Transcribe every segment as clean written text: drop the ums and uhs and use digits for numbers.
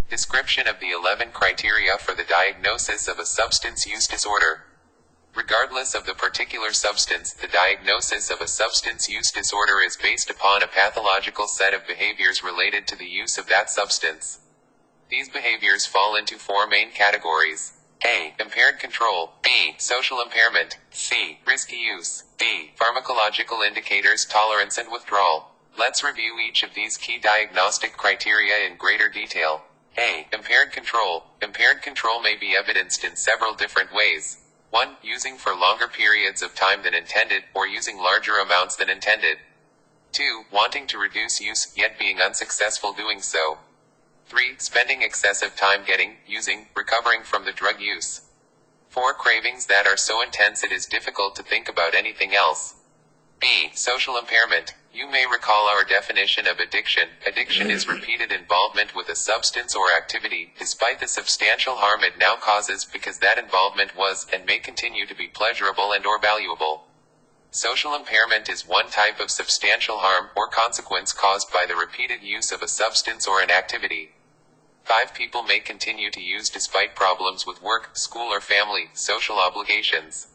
Description of the 11 criteria for the diagnosis of a substance use disorder. Regardless of the particular substance, the diagnosis of a substance use disorder is based upon a pathological set of behaviors related to the use of that substance. These behaviors fall into four main categories. A. Impaired control. B. Social impairment. C. Risky use. D. Pharmacological indicators, tolerance and withdrawal. Let's review each of these key diagnostic criteria in greater detail. A. Impaired control. Impaired control may be evidenced in several different ways. 1. Using for longer periods of time than intended, or using larger amounts than intended. 2. Wanting to reduce use, yet being unsuccessful doing so. 3. Spending excessive time getting, using, recovering from the drug use. 4. Cravings that are so intense it is difficult to think about anything else. B. Social impairment. You may recall our definition of addiction. Addiction is repeated involvement with a substance or activity, despite the substantial harm it now causes because that involvement was, and may continue to be pleasurable and or valuable. Social impairment is one type of substantial harm or consequence caused by the repeated use of a substance or an activity. 5. People may continue to use despite problems with work, school or family, social obligations.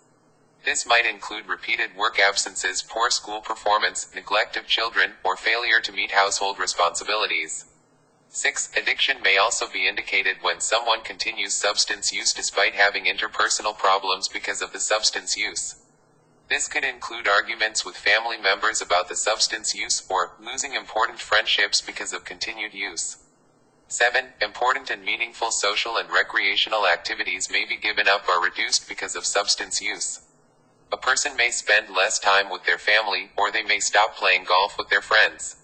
This might include repeated work absences, poor school performance, neglect of children, or failure to meet household responsibilities. 6. Addiction may also be indicated when someone continues substance use despite having interpersonal problems because of the substance use. This could include arguments with family members about the substance use, or losing important friendships because of continued use. 7. Important and meaningful social and recreational activities may be given up or reduced because of substance use. A person may spend less time with their family, or they may stop playing golf with their friends.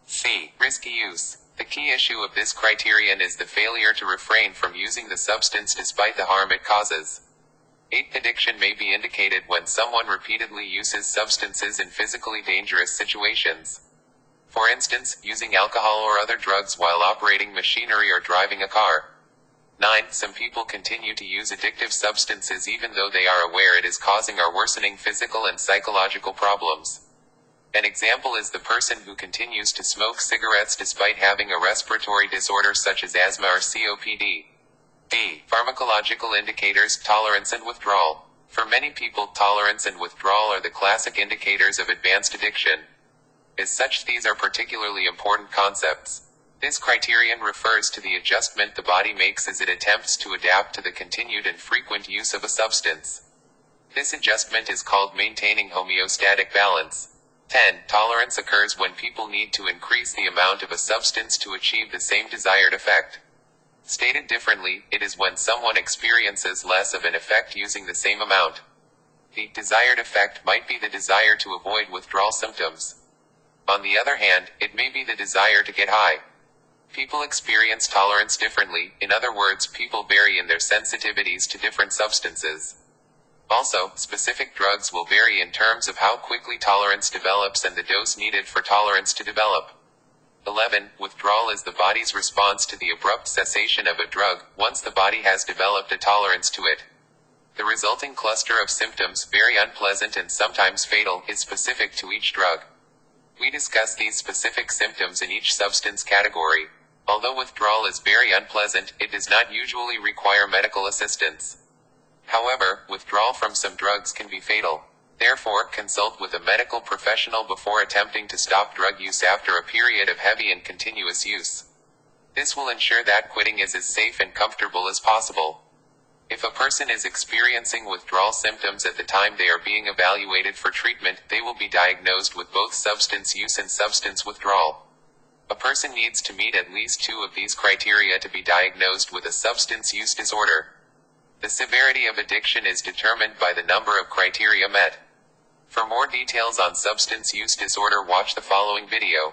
C. Risky use. The key issue of this criterion is the failure to refrain from using the substance despite the harm it causes. 8. Addiction may be indicated when someone repeatedly uses substances in physically dangerous situations. For instance, using alcohol or other drugs while operating machinery or driving a car. 9. Some people continue to use addictive substances even though they are aware it is causing or worsening physical and psychological problems. An example is the person who continues to smoke cigarettes despite having a respiratory disorder such as asthma or COPD. D. Pharmacological indicators, tolerance and withdrawal. For many people, tolerance and withdrawal are the classic indicators of advanced addiction. As such, these are particularly important concepts. This criterion refers to the adjustment the body makes as it attempts to adapt to the continued and frequent use of a substance. This adjustment is called maintaining homeostatic balance. 10. Tolerance occurs when people need to increase the amount of a substance to achieve the same desired effect. Stated differently, it is when someone experiences less of an effect using the same amount. The desired effect might be the desire to avoid withdrawal symptoms. On the other hand, it may be the desire to get high. People experience tolerance differently, in other words, people vary in their sensitivities to different substances. Also, specific drugs will vary in terms of how quickly tolerance develops and the dose needed for tolerance to develop. 11. Withdrawal is the body's response to the abrupt cessation of a drug, once the body has developed a tolerance to it. The resulting cluster of symptoms, very unpleasant and sometimes fatal, is specific to each drug. We discuss these specific symptoms in each substance category. Although withdrawal is very unpleasant, it does not usually require medical assistance. However, withdrawal from some drugs can be fatal. Therefore, consult with a medical professional before attempting to stop drug use after a period of heavy and continuous use. This will ensure that quitting is as safe and comfortable as possible. If a person is experiencing withdrawal symptoms at the time they are being evaluated for treatment, they will be diagnosed with both substance use and substance withdrawal. A person needs to meet at least 2 of these criteria to be diagnosed with a substance use disorder. The severity of addiction is determined by the number of criteria met. For more details on substance use disorder, watch the following video.